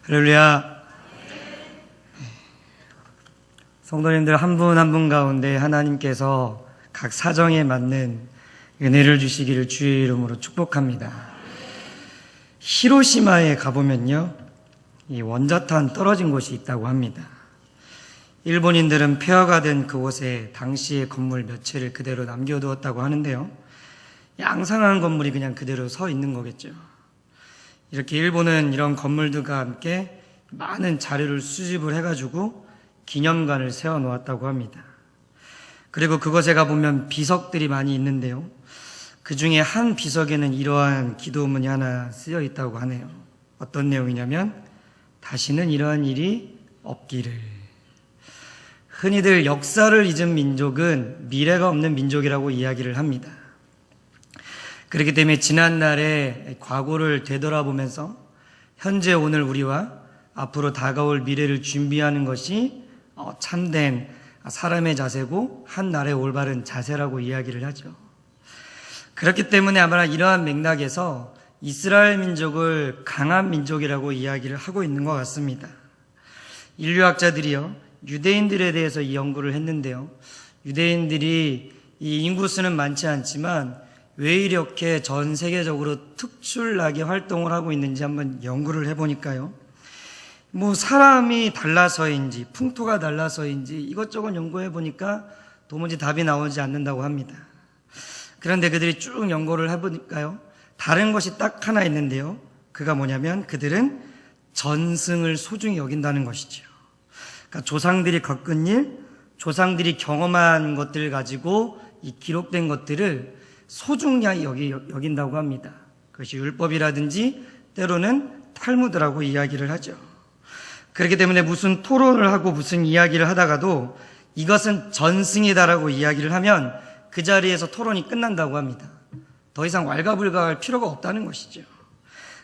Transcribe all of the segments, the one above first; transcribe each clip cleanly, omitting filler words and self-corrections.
할렐루야. 성도님들 한 분 한 분 가운데 하나님께서 각 사정에 맞는 은혜를 주시기를 주의 이름으로 축복합니다. 히로시마에 가보면요, 이 원자탄 떨어진 곳이 있다고 합니다. 일본인들은 폐허가 된 그곳에 당시의 건물 몇 채를 그대로 남겨두었다고 하는데요, 양상한 건물이 그냥 그대로 서 있는 거겠죠. 이렇게 일본은 이런 건물들과 함께 많은 자료를 수집을 해가지고 기념관을 세워놓았다고 합니다. 그리고 그곳에 가보면 비석들이 많이 있는데요, 그 중에 한 비석에는 이러한 기도문이 하나 쓰여 있다고 하네요. 어떤 내용이냐면, 다시는 이러한 일이 없기를. 흔히들 역사를 잊은 민족은 미래가 없는 민족이라고 이야기를 합니다. 그렇기 때문에 지난날의 과거를 되돌아보면서 현재 오늘 우리와 앞으로 다가올 미래를 준비하는 것이 참된 사람의 자세고 한 나라의 올바른 자세라고 이야기를 하죠. 그렇기 때문에 아마 이러한 맥락에서 이스라엘 민족을 강한 민족이라고 이야기를 하고 있는 것 같습니다. 인류학자들이요, 유대인들에 대해서 이 연구를 했는데요, 유대인들이 이 인구수는 많지 않지만 왜 이렇게 전 세계적으로 특출나게 활동을 하고 있는지 한번 연구를 해보니까요, 사람이 달라서인지 풍토가 달라서인지 이것저것 연구해보니까 도무지 답이 나오지 않는다고 합니다. 그런데 그들이 쭉 연구를 해보니까요, 다른 것이 딱 하나 있는데요, 그가 뭐냐면 그들은 전승을 소중히 여긴다는 것이죠. 그러니까 조상들이 겪은 일, 조상들이 경험한 것들을 가지고 이 기록된 것들을 소중히 여긴다고 합니다. 그것이 율법이라든지 때로는 탈무드라고 이야기를 하죠. 그렇기 때문에 무슨 토론을 하고 무슨 이야기를 하다가도 이것은 전승이다라고 이야기를 하면 그 자리에서 토론이 끝난다고 합니다. 더 이상 왈가불가할 필요가 없다는 것이죠.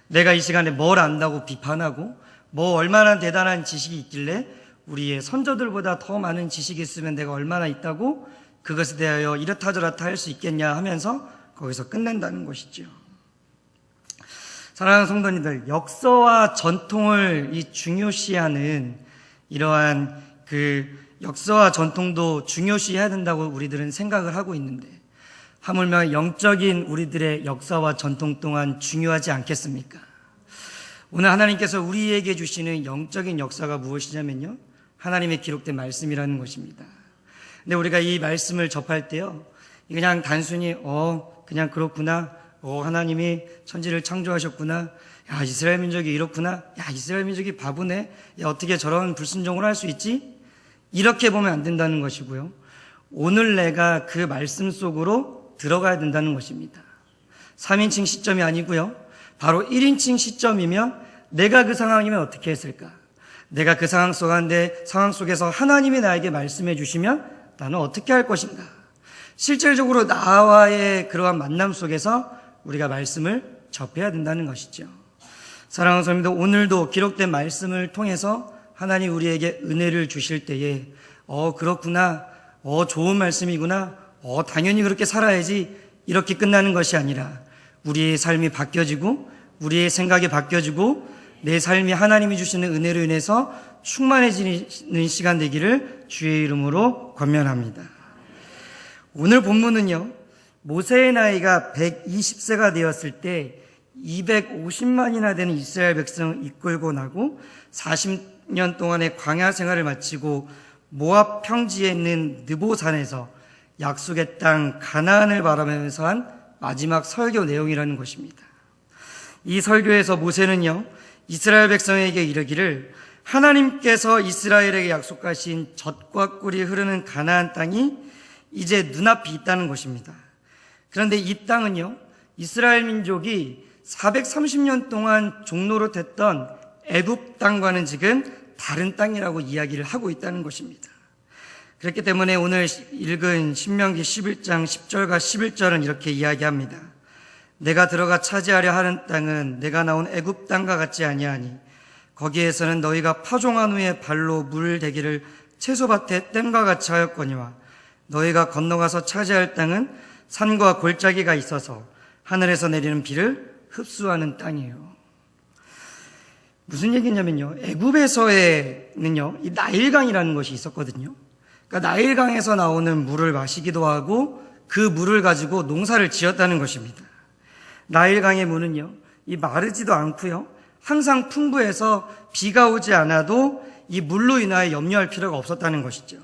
내가 이 시간에 뭘 안다고 비판하고 얼마나 대단한 지식이 있길래 우리의 선조들보다 더 많은 지식이 있으면 내가 얼마나 있다고 그것에 대하여 이렇다 저렇다 할 수 있겠냐 하면서 거기서 끝낸다는 것이죠. 사랑하는 성도님들, 역사와 전통을 중요시하는 이러한 역사와 전통도 중요시해야 된다고 우리들은 생각을 하고 있는데, 하물며 영적인 우리들의 역사와 전통 또한 중요하지 않겠습니까? 오늘 하나님께서 우리에게 주시는 영적인 역사가 무엇이냐면요, 하나님의 기록된 말씀이라는 것입니다. 근데 우리가 이 말씀을 접할 때요, 그냥 단순히 그냥 그렇구나, 하나님이 천지를 창조하셨구나, 야 이스라엘 민족이 이렇구나, 야 이스라엘 민족이 바보네, 야 어떻게 저런 불순종을 할 수 있지, 이렇게 보면 안 된다는 것이고요, 오늘 내가 그 말씀 속으로 들어가야 된다는 것입니다. 3인칭 시점이 아니고요, 바로 1인칭 시점이면 내가 그 상황이면 어떻게 했을까, 내가 그 상황 속에서 하나님이 나에게 말씀해 주시면 나는 어떻게 할 것인가, 실질적으로 나와의 그러한 만남 속에서 우리가 말씀을 접해야 된다는 것이죠. 사랑하는 성도님들, 오늘도 기록된 말씀을 통해서 하나님 우리에게 은혜를 주실 때에 그렇구나, 좋은 말씀이구나, 당연히 그렇게 살아야지, 이렇게 끝나는 것이 아니라 우리의 삶이 바뀌어지고 우리의 생각이 바뀌어지고 내 삶이 하나님이 주시는 은혜로 인해서 충만해지는 시간 되기를 주의 이름으로 권면합니다. 오늘 본문은요, 모세의 나이가 120세가 되었을 때 250만이나 되는 이스라엘 백성을 이끌고 나고 40년 동안의 광야 생활을 마치고 모압 평지에 있는 느보산에서 약속의 땅 가나안을 바라보면서 한 마지막 설교 내용이라는 것입니다. 이 설교에서 모세는요, 이스라엘 백성에게 이르기를 하나님께서 이스라엘에게 약속하신 젖과 꿀이 흐르는 가나안 땅이 이제 눈앞이 있다는 것입니다. 그런데 이 땅은요, 이스라엘 민족이 430년 동안 종로로 됐던 애굽 땅과는 지금 다른 땅이라고 이야기를 하고 있다는 것입니다. 그렇기 때문에 오늘 읽은 신명기 11장 10절과 11절은 이렇게 이야기합니다. 내가 들어가 차지하려 하는 땅은 내가 나온 애굽 땅과 같지 아니하니 거기에서는 너희가 파종한 후에 발로 물을 대기를 채소밭에 댐과 같이 하였거니와 너희가 건너가서 차지할 땅은 산과 골짜기가 있어서 하늘에서 내리는 비를 흡수하는 땅이에요. 무슨 얘기냐면요, 애굽에서는요 이 나일강이라는 것이 있었거든요. 그러니까 나일강에서 나오는 물을 마시기도 하고 그 물을 가지고 농사를 지었다는 것입니다. 나일강의 물은요 이 마르지도 않고요, 항상 풍부해서 비가 오지 않아도 이 물로 인하여 염려할 필요가 없었다는 것이죠.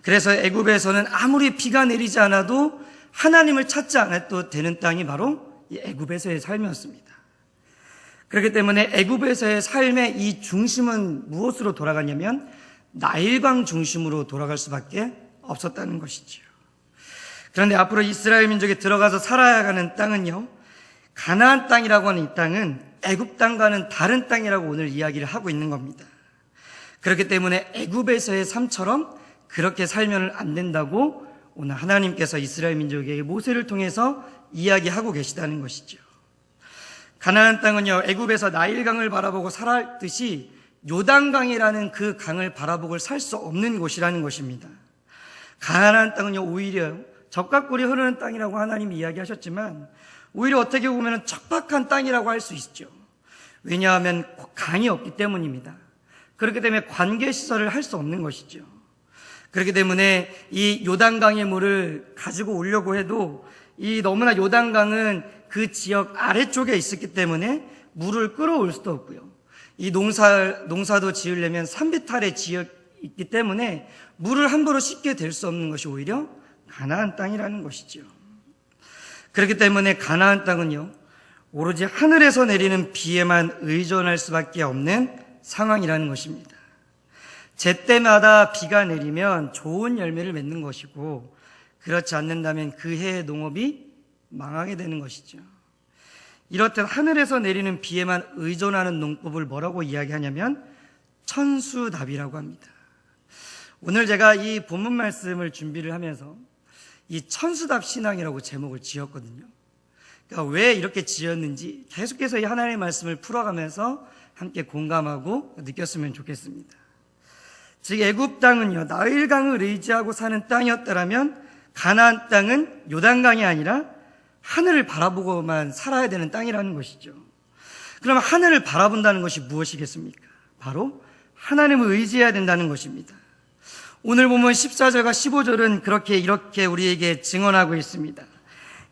그래서 애굽에서는 아무리 비가 내리지 않아도 하나님을 찾지 않아도 되는 땅이 바로 이 애굽에서의 삶이었습니다. 그렇기 때문에 애굽에서의 삶의 이 중심은 무엇으로 돌아가냐면 나일강 중심으로 돌아갈 수밖에 없었다는 것이죠. 그런데 앞으로 이스라엘 민족이 들어가서 살아야 하는 땅은요, 가나안 땅이라고 하는 이 땅은 애굽 땅과는 다른 땅이라고 오늘 이야기를 하고 있는 겁니다. 그렇기 때문에 애굽에서의 삶처럼 그렇게 살면 안 된다고 오늘 하나님께서 이스라엘 민족에게 모세를 통해서 이야기하고 계시다는 것이죠. 가나안 땅은요 애굽에서 나일강을 바라보고 살았듯이 요단강이라는 그 강을 바라보고 살 수 없는 곳이라는 것입니다. 가나안 땅은요 오히려 적과 꿀이 흐르는 땅이라고 하나님이 이야기하셨지만 오히려 어떻게 보면 척박한 땅이라고 할 수 있죠. 왜냐하면 강이 없기 때문입니다. 그렇기 때문에 관계시설을 할 수 없는 것이죠. 그렇기 때문에 이 요단강의 물을 가지고 오려고 해도 이 너무나 요단강은 그 지역 아래쪽에 있었기 때문에 물을 끌어올 수도 없고요. 이 농사도 지으려면 산비탈의 지역이 있기 때문에 물을 함부로 쉽게 댈 수 없는 것이 오히려 가나안 땅이라는 것이죠. 그렇기 때문에 가나안 땅은요 오로지 하늘에서 내리는 비에만 의존할 수밖에 없는 상황이라는 것입니다. 제때마다 비가 내리면 좋은 열매를 맺는 것이고 그렇지 않는다면 그 해의 농업이 망하게 되는 것이죠. 이렇듯 하늘에서 내리는 비에만 의존하는 농법을 뭐라고 이야기하냐면 천수답이라고 합니다. 오늘 제가 이 본문 말씀을 준비를 하면서 이 천수답 신앙이라고 제목을 지었거든요. 그러니까 왜 이렇게 지었는지 계속해서 이 하나님의 말씀을 풀어가면서 함께 공감하고 느꼈으면 좋겠습니다. 즉 애굽 땅은요 나일강을 의지하고 사는 땅이었다라면 가나안 땅은 요단강이 아니라 하늘을 바라보고만 살아야 되는 땅이라는 것이죠. 그럼 하늘을 바라본다는 것이 무엇이겠습니까? 바로 하나님을 의지해야 된다는 것입니다. 오늘 보면 14절과 15절은 이렇게 우리에게 증언하고 있습니다.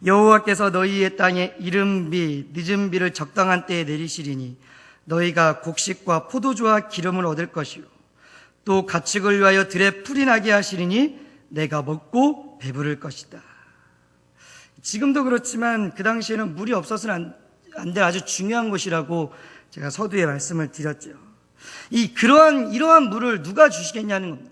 여호와께서 너희의 땅에 이른비 늦은 비를 적당한 때에 내리시리니 너희가 곡식과 포도주와 기름을 얻을 것이요 또 가축을 위하여 들에 풀이 나게 하시리니 내가 먹고 배부를 것이다. 지금도 그렇지만 그 당시에는 물이 없어서는 안 될 아주 중요한 것이라고 제가 서두에 말씀을 드렸죠. 이러한 물을 누가 주시겠냐는 겁니다.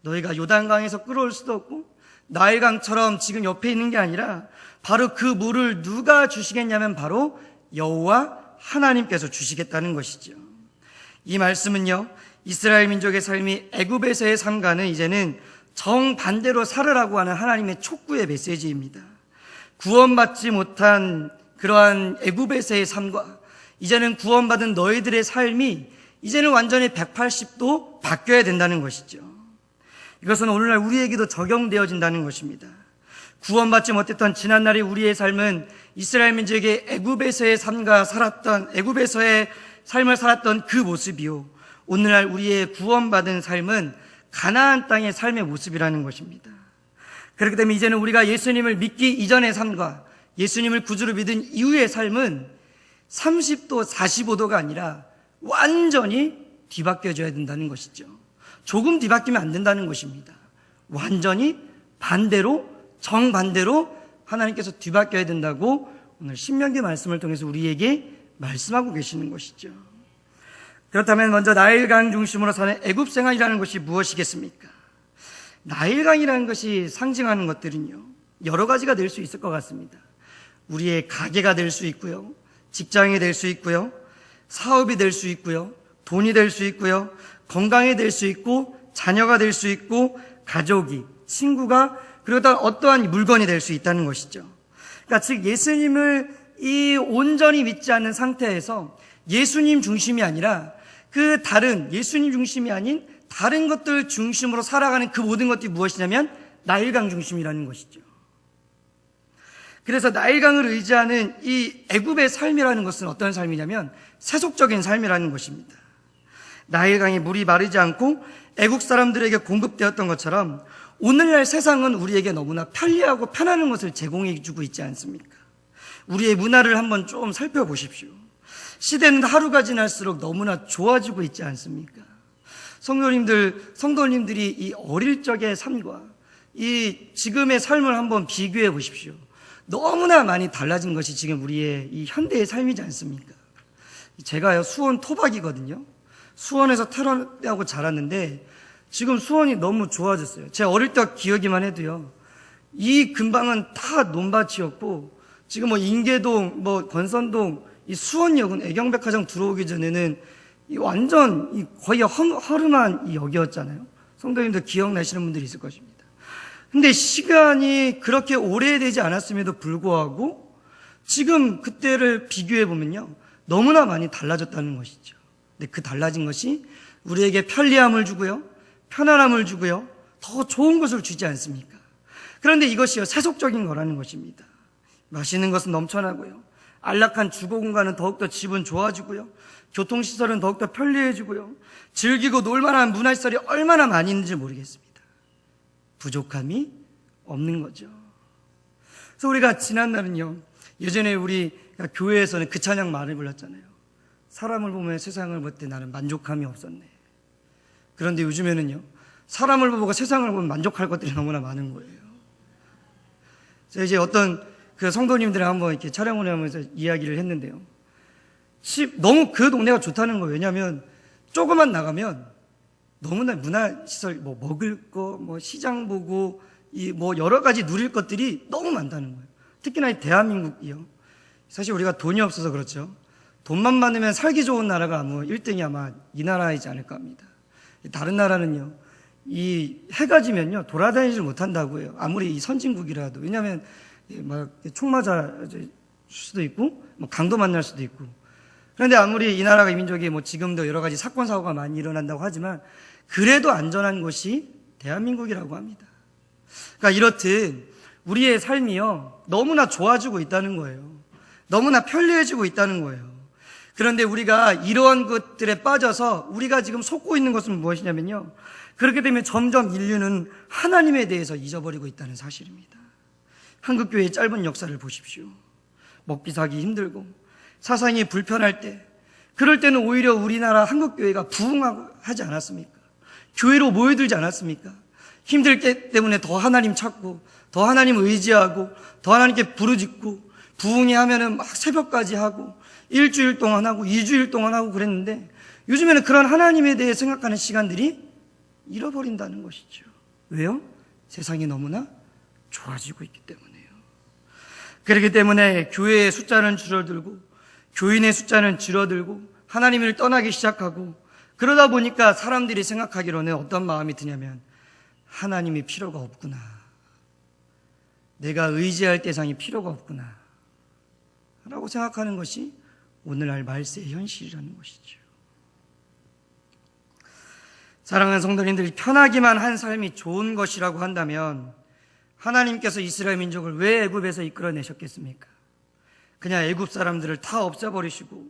너희가 요단강에서 끌어올 수도 없고 나일강처럼 지금 옆에 있는 게 아니라 바로 그 물을 누가 주시겠냐면 바로 여호와 하나님께서 주시겠다는 것이죠. 이 말씀은요 이스라엘 민족의 삶이 애굽에서의 삶과는 이제는 정반대로 살으라고 하는 하나님의 촉구의 메시지입니다. 구원받지 못한 그러한 애굽에서의 삶과 이제는 구원받은 너희들의 삶이 이제는 완전히 180도 바뀌어야 된다는 것이죠. 이것은 오늘날 우리에게도 적용되어진다는 것입니다. 구원받지 못했던 지난날의 우리의 삶은 이스라엘 민족의 애굽에서의 삶을 살았던 그 모습이요 오늘날 우리의 구원받은 삶은 가나안 땅의 삶의 모습이라는 것입니다. 그렇기 때문에 이제는 우리가 예수님을 믿기 이전의 삶과 예수님을 구주로 믿은 이후의 삶은 30도 45도가 아니라 완전히 뒤바뀌어져야 된다는 것이죠. 조금 뒤바뀌면 안 된다는 것입니다. 완전히 반대로 정반대로 하나님께서 뒤바뀌어야 된다고 오늘 신명기 말씀을 통해서 우리에게 말씀하고 계시는 것이죠. 그렇다면 먼저 나일강 중심으로 사는 애굽 생활이라는 것이 무엇이겠습니까? 나일강이라는 것이 상징하는 것들은요 여러 가지가 될 수 있을 것 같습니다. 우리의 가게가 될 수 있고요, 직장이 될 수 있고요, 사업이 될 수 있고요, 돈이 될 수 있고요, 건강이 될 수 있고, 자녀가 될 수 있고, 가족이, 친구가, 그리고 또 어떠한 물건이 될 수 있다는 것이죠. 그러니까 즉 예수님을 온전히 믿지 않는 상태에서 예수님 중심이 아니라 그 다른 예수님 중심이 아닌 다른 것들 중심으로 살아가는 그 모든 것들이 무엇이냐면 나일강 중심이라는 것이죠. 그래서 나일강을 의지하는 이 애굽의 삶이라는 것은 어떤 삶이냐면 세속적인 삶이라는 것입니다. 나일강에 물이 마르지 않고 애국 사람들에게 공급되었던 것처럼 오늘날 세상은 우리에게 너무나 편리하고 편안한 것을 제공해 주고 있지 않습니까? 우리의 문화를 한번 좀 살펴보십시오. 시대는 하루가 지날수록 너무나 좋아지고 있지 않습니까? 성도님들이 이 어릴 적의 삶과 이 지금의 삶을 한번 비교해 보십시오. 너무나 많이 달라진 것이 지금 우리의 이 현대의 삶이지 않습니까? 제가요, 수원 토박이거든요. 수원에서 태어나고 자랐는데 지금 수원이 너무 좋아졌어요. 제 어릴 적 기억이만 해도요, 이 근방은 다 논밭이었고 지금 뭐 인계동, 뭐 권선동, 이 수원역은 애경백화점 들어오기 전에는 이 완전 거의 허름한 이 역이었잖아요. 성도님들 기억나시는 분들이 있을 것입니다. 근데 시간이 그렇게 오래되지 않았음에도 불구하고 지금 그때를 비교해 보면요, 너무나 많이 달라졌다는 것이죠. 근데 그 달라진 것이 우리에게 편리함을 주고요, 편안함을 주고요, 더 좋은 것을 주지 않습니까? 그런데 이것이요, 세속적인 거라는 것입니다. 맛있는 것은 넘쳐나고요, 안락한 주거 공간은 더욱더 집은 좋아지고요, 교통시설은 더욱더 편리해지고요, 즐기고 놀만한 문화시설이 얼마나 많이 있는지 모르겠습니다. 부족함이 없는 거죠. 그래서 우리가 지난날은요, 예전에 우리 교회에서는 그 찬양 많이 불렀잖아요. 사람을 보며 세상을 볼 때 나는 만족함이 없었네. 그런데 요즘에는요, 사람을 보고 세상을 보면 만족할 것들이 너무나 많은 거예요. 제가 이제 어떤 그 성도님들이랑 한번 이렇게 촬영을 하면서 이야기를 했는데요, 너무 그 동네가 좋다는 거예요. 왜냐하면 조금만 나가면 너무나 문화시설, 뭐 먹을 거, 뭐 시장 보고, 뭐 여러 가지 누릴 것들이 너무 많다는 거예요. 특히나 이 대한민국이요, 사실 우리가 돈이 없어서 그렇죠. 돈만 많으면 살기 좋은 나라가 뭐 1등이 아마 이 나라이지 않을까 합니다. 다른 나라는요, 이 해가 지면요, 돌아다니질 못한다고 해요. 아무리 이 선진국이라도. 왜냐하면 막 총 맞아 수도 있고, 뭐 강도 만날 수도 있고. 그런데 아무리 이 나라가 이 민족이 뭐 지금도 여러 가지 사건 사고가 많이 일어난다고 하지만 그래도 안전한 곳이 대한민국이라고 합니다. 그러니까 이렇듯 우리의 삶이요, 너무나 좋아지고 있다는 거예요. 너무나 편리해지고 있다는 거예요. 그런데 우리가 이러한 것들에 빠져서 우리가 지금 속고 있는 것은 무엇이냐면요, 그렇게 되면 점점 인류는 하나님에 대해서 잊어버리고 있다는 사실입니다. 한국교회의 짧은 역사를 보십시오. 먹비 사기 힘들고 사상이 불편할 때, 그럴 때는 오히려 우리나라 한국교회가 부흥하지 않았습니까? 교회로 모여들지 않았습니까? 힘들 때 때문에 더 하나님 찾고, 더 하나님 의지하고, 더 하나님께 부르짖고, 부흥이 하면은 막 새벽까지 하고, 일주일 동안 하고, 2주일 동안 하고 그랬는데, 요즘에는 그런 하나님에 대해 생각하는 시간들이 잃어버린다는 것이죠. 왜요? 세상이 너무나 좋아지고 있기 때문에요. 그렇기 때문에 교회의 숫자는 줄어들고, 교인의 숫자는 줄어들고, 하나님을 떠나기 시작하고, 그러다 보니까 사람들이 생각하기로는 어떤 마음이 드냐면, 하나님이 필요가 없구나, 내가 의지할 대상이 필요가 없구나 라고 생각하는 것이 오늘날 말세의 현실이라는 것이죠. 사랑하는 성도님들, 편하기만 한 삶이 좋은 것이라고 한다면 하나님께서 이스라엘 민족을 왜 애굽에서 이끌어내셨겠습니까? 그냥 애굽 사람들을 다 없애버리시고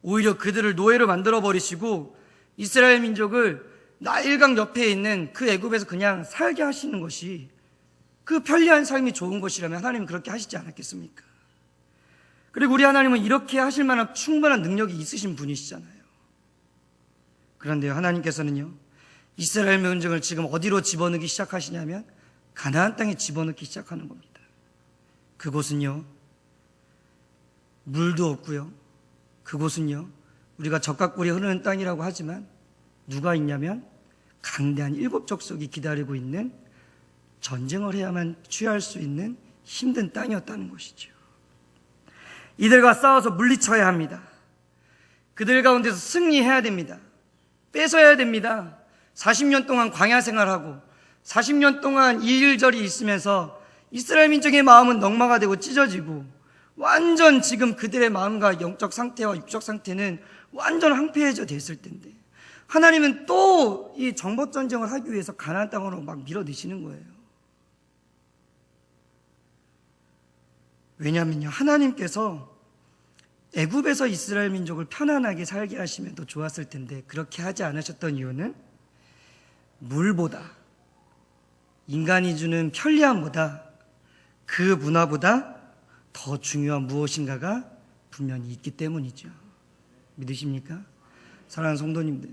오히려 그들을 노예로 만들어버리시고 이스라엘 민족을 나일강 옆에 있는 그 애굽에서 그냥 살게 하시는 것이 그 편리한 삶이 좋은 것이라면 하나님은 그렇게 하시지 않았겠습니까? 그리고 우리 하나님은 이렇게 하실 만한 충분한 능력이 있으신 분이시잖아요. 그런데요, 하나님께서는요, 이스라엘 민족을 지금 어디로 집어넣기 시작하시냐면 가나안 땅에 집어넣기 시작하는 겁니다. 그곳은요, 물도 없고요, 그곳은요, 우리가 젖과 꿀이 흐르는 땅이라고 하지만 누가 있냐면 강대한 7족속이 기다리고 있는, 전쟁을 해야만 취할 수 있는 힘든 땅이었다는 것이죠. 이들과 싸워서 물리쳐야 합니다. 그들 가운데서 승리해야 됩니다. 뺏어야 됩니다. 40년 동안 광야 생활하고 40년 동안 이일절이 있으면서 이스라엘 민족의 마음은 넉마가 되고 찢어지고 완전 지금 그들의 마음과 영적 상태와 육적 상태는 완전 황폐해져 됐을 텐데 하나님은 또 이 정복 전쟁을 하기 위해서 가나안 땅으로 막 밀어내시는 거예요. 왜냐하면요, 하나님께서 애굽에서 이스라엘 민족을 편안하게 살게 하시면 더 좋았을 텐데 그렇게 하지 않으셨던 이유는 물보다, 인간이 주는 편리함보다, 그 문화보다 더 중요한 무엇인가가 분명히 있기 때문이죠. 믿으십니까? 사랑하는 성도님들,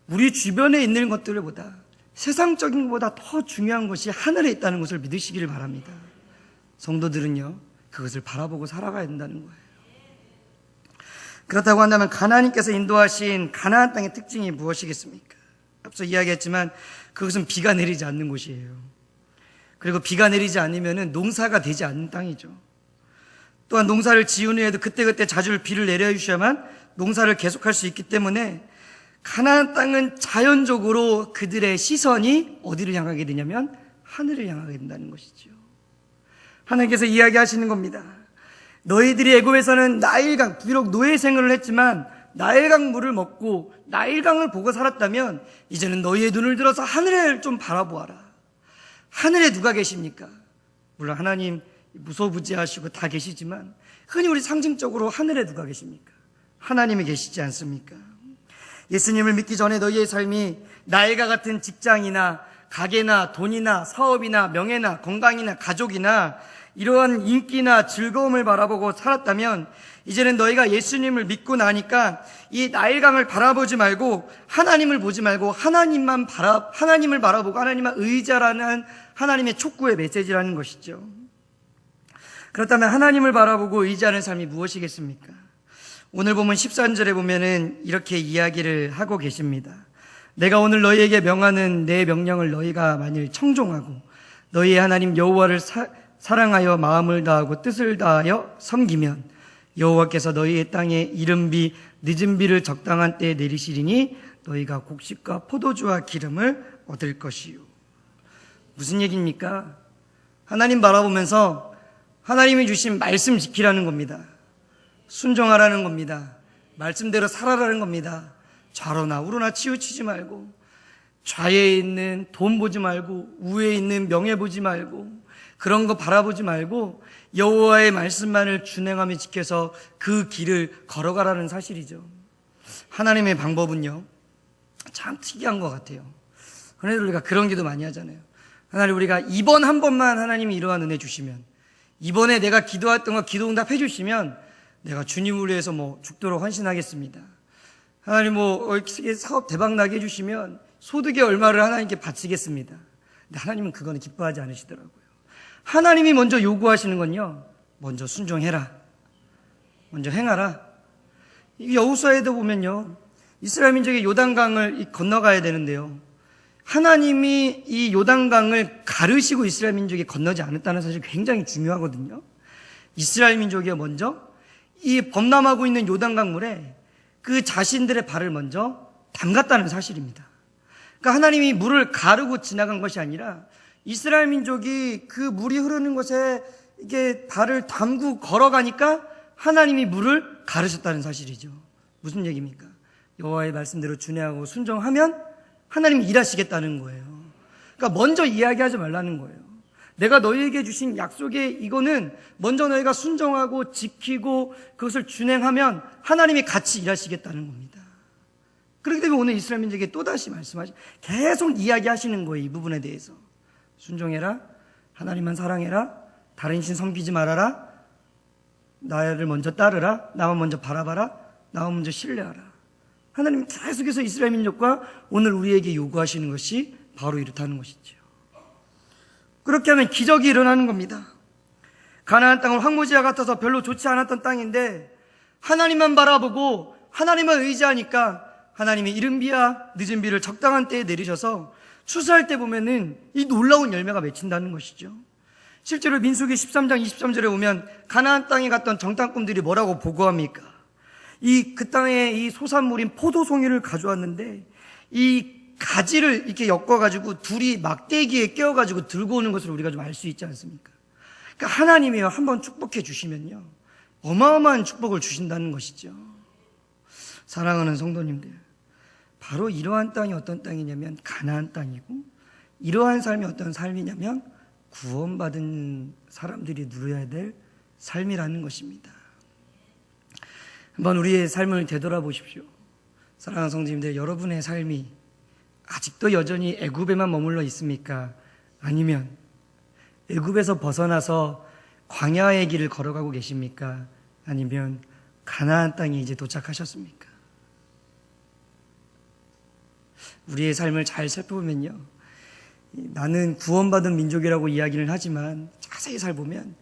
우리 주변에 있는 것들보다, 세상적인 것보다 더 중요한 것이 하늘에 있다는 것을 믿으시기를 바랍니다. 성도들은요, 그것을 바라보고 살아가야 된다는 거예요. 그렇다고 한다면 하나님께서 인도하신 가나안 땅의 특징이 무엇이겠습니까? 앞서 이야기했지만 그것은 비가 내리지 않는 곳이에요. 그리고 비가 내리지 않으면 농사가 되지 않는 땅이죠. 또한 농사를 지은 후에도 그때그때 자주 비를 내려주셔야만 농사를 계속할 수 있기 때문에 가나안 땅은 자연적으로 그들의 시선이 어디를 향하게 되냐면 하늘을 향하게 된다는 것이죠. 하나님께서 이야기하시는 겁니다. 너희들이 애굽에서는 나일강, 비록 노예 생활을 했지만 나일강 물을 먹고 나일강을 보고 살았다면 이제는 너희의 눈을 들어서 하늘을 좀 바라보아라. 하늘에 누가 계십니까? 물론 하나님 무소부지하시고 다 계시지만 흔히 우리 상징적으로 하늘에 누가 계십니까? 하나님이 계시지 않습니까? 예수님을 믿기 전에 너희의 삶이 나일과 같은 직장이나 가게나 돈이나 사업이나 명예나 건강이나 가족이나 이러한 인기나 즐거움을 바라보고 살았다면 이제는 너희가 예수님을 믿고 나니까 이 나일강을 바라보지 말고 하나님을 보지 말고 하나님을 바라보고 하나님만 의지하라는 하나님의 촉구의 메시지라는 것이죠. 그렇다면 하나님을 바라보고 의지하는 삶이 무엇이겠습니까? 오늘 보면 13절에 보면은 이렇게 이야기를 하고 계십니다. 내가 오늘 너희에게 명하는 내 명령을 너희가 만일 청종하고 너희의 하나님 여호와를 사랑하여 마음을 다하고 뜻을 다하여 섬기면 여호와께서 너희의 땅에 이른 비 늦은 비를 적당한 때에 내리시리니 너희가 곡식과 포도주와 기름을 얻을 것이요. 무슨 얘기입니까? 하나님 바라보면서 하나님이 주신 말씀 지키라는 겁니다. 순종하라는 겁니다. 말씀대로 살아라는 겁니다. 좌로나 우로나 치우치지 말고, 좌에 있는 돈 보지 말고, 우에 있는 명예 보지 말고, 그런 거 바라보지 말고 여호와의 말씀만을 준행하며 지켜서 그 길을 걸어가라는 사실이죠. 하나님의 방법은요, 참 특이한 것 같아요. 그런데 우리가 그런 기도 많이 하잖아요. 하나님, 우리가 이번 한 번만 하나님이 이러한 은혜 주시면, 이번에 내가 기도했던 거 기도 응답해 주시면 내가 주님을 위해서 죽도록 헌신하겠습니다. 하나님 사업 대박 나게 해주시면 소득의 얼마를 하나님께 바치겠습니다. 근데 하나님은 그거는 기뻐하지 않으시더라고요. 하나님이 먼저 요구하시는 건요, 먼저 순종해라, 먼저 행하라. 여호수아에도 보면요, 이스라엘 민족이 요단강을 건너가야 되는데요, 하나님이 이 요단강을 가르시고 이스라엘 민족이 건너지 않았다는 사실이 굉장히 중요하거든요. 이스라엘 민족이 먼저 이 범람하고 있는 요단강 물에 그 자신들의 발을 먼저 담갔다는 사실입니다. 그러니까 하나님이 물을 가르고 지나간 것이 아니라 이스라엘 민족이 그 물이 흐르는 곳에 이게 발을 담고 걸어가니까 하나님이 물을 가르셨다는 사실이죠. 무슨 얘기입니까? 여호와의 말씀대로 준행하고 순종하면 하나님이 일하시겠다는 거예요. 그러니까 먼저 이야기하지 말라는 거예요. 내가 너희에게 주신 약속의 이거는 먼저 너희가 순종하고 지키고 그것을 준행하면 하나님이 같이 일하시겠다는 겁니다. 그렇기 때문에 오늘 이스라엘 민족에게 또다시 계속 이야기하시는 거예요. 이 부분에 대해서. 순종해라, 하나님만 사랑해라, 다른 신 섬기지 말아라, 나를 먼저 따르라, 나만 먼저 바라봐라, 나만 먼저 신뢰하라. 하나님이 계속해서 이스라엘 민족과 오늘 우리에게 요구하시는 것이 바로 이렇다는 것이죠. 그렇게 하면 기적이 일어나는 겁니다. 가나안 땅은 황무지와 같아서 별로 좋지 않았던 땅인데 하나님만 바라보고 하나님만 의지하니까 하나님이 이른 비와 늦은 비를 적당한 때에 내리셔서 추수할 때 보면은 이 놀라운 열매가 맺힌다는 것이죠. 실제로 민수기 13장 23절에 보면 가나안 땅에 갔던 정탐꾼들이 뭐라고 보고합니까? 그 땅에 이 소산물인 포도송이를 가져왔는데 이 가지를 이렇게 엮어가지고 둘이 막대기에 끼워가지고 들고 오는 것을 우리가 좀 알 수 있지 않습니까? 그러니까 하나님이요, 한번 축복해 주시면요, 어마어마한 축복을 주신다는 것이죠. 사랑하는 성도님들, 바로 이러한 땅이 어떤 땅이냐면 가나안 땅이고, 이러한 삶이 어떤 삶이냐면 구원받은 사람들이 누려야 될 삶이라는 것입니다. 한번 우리의 삶을 되돌아보십시오. 사랑하는 성도님들, 여러분의 삶이 아직도 여전히 애굽에만 머물러 있습니까? 아니면 애굽에서 벗어나서 광야의 길을 걸어가고 계십니까? 아니면 가나안 땅에 이제 도착하셨습니까? 우리의 삶을 잘 살펴보면요, 나는 구원받은 민족이라고 이야기를 하지만 자세히 살펴보면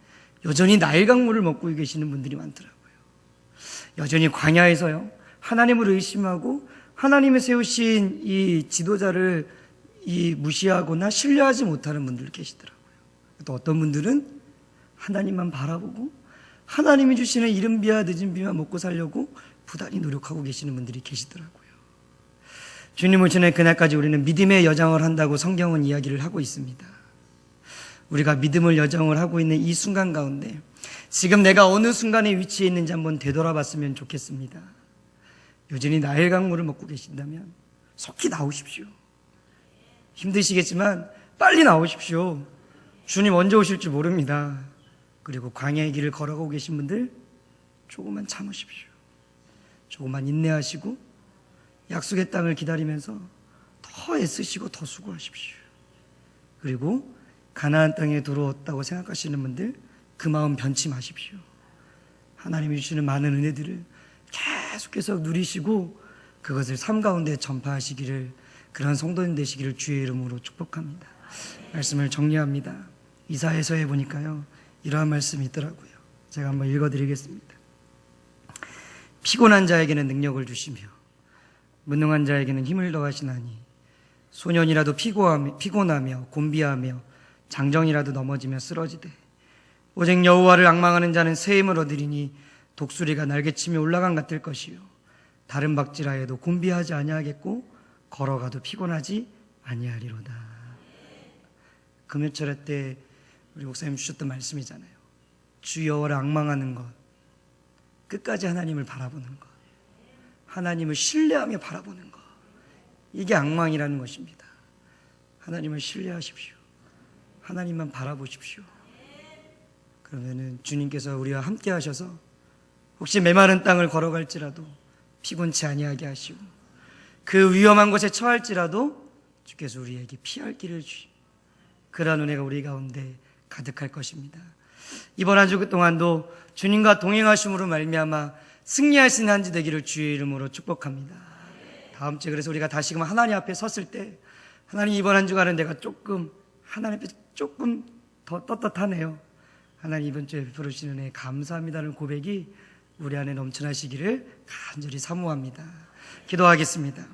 여전히 나일 강물을 먹고 계시는 분들이 많더라고요. 여전히 광야에서요, 하나님을 의심하고 하나님이 세우신 이 지도자를 무시하거나 신뢰하지 못하는 분들 계시더라고요. 또 어떤 분들은 하나님만 바라보고 하나님이 주시는 이른 비와 늦은 비만 먹고 살려고 부단히 노력하고 계시는 분들이 계시더라고요. 주님 오시는 그날까지 우리는 믿음의 여정을 한다고 성경은 이야기를 하고 있습니다. 우리가 믿음을 여정을 하고 있는 이 순간 가운데 지금 내가 어느 순간에 위치해 있는지 한번 되돌아봤으면 좋겠습니다. 여전히 나일 강물을 먹고 계신다면 속히 나오십시오. 힘드시겠지만 빨리 나오십시오. 주님 언제 오실지 모릅니다. 그리고 광야의 길을 걸어가고 계신 분들 조금만 참으십시오. 조금만 인내하시고 약속의 땅을 기다리면서 더 애쓰시고 더 수고하십시오. 그리고 가나안 땅에 들어왔다고 생각하시는 분들 그 마음 변치 마십시오. 하나님이 주시는 많은 은혜들을 계속해서 누리시고 그것을 삶 가운데 전파하시기를, 그런 성도님 되시기를 주의 이름으로 축복합니다. 말씀을 정리합니다. 이사야서에 보니까요, 이러한 말씀이 있더라고요. 제가 한번 읽어드리겠습니다. 피곤한 자에게는 능력을 주시며 무능한 자에게는 힘을 더하시나니 소년이라도 피곤하며 곤비하며 장정이라도 넘어지며 쓰러지되 오직 여호와를 앙망하는 자는 새 힘을 얻으리니 독수리가 날개치며 올라간 같을 것이요 다른 박지라 해도 곤비하지 아니하겠고 걸어가도 피곤하지 아니하리로다. 금요철회 때 우리 목사님 주셨던 말씀이잖아요. 주 여호와를 앙망하는 것, 끝까지 하나님을 바라보는 것, 하나님을 신뢰하며 바라보는 것, 이게 앙망이라는 것입니다. 하나님을 신뢰하십시오. 하나님만 바라보십시오. 그러면은 주님께서 우리와 함께 하셔서 혹시 메마른 땅을 걸어갈지라도 피곤치 아니하게 하시고 그 위험한 곳에 처할지라도 주께서 우리에게 피할 길을 주시고 그러한 은혜가 우리 가운데 가득할 것입니다. 이번 한 주 동안도 주님과 동행하심으로 말미암아 승리할 수 있는 한 주 되기를 주의 이름으로 축복합니다. 다음 주에 그래서 우리가 다시금 하나님 앞에 섰을 때 하나님 이번 한 주간은 내가 하나님 앞에 조금 더 떳떳하네요. 하나님 이번 주에 베풀어 주시는 은혜 감사합니다는 고백이 우리 안에 넘쳐나시기를 간절히 사모합니다. 기도하겠습니다.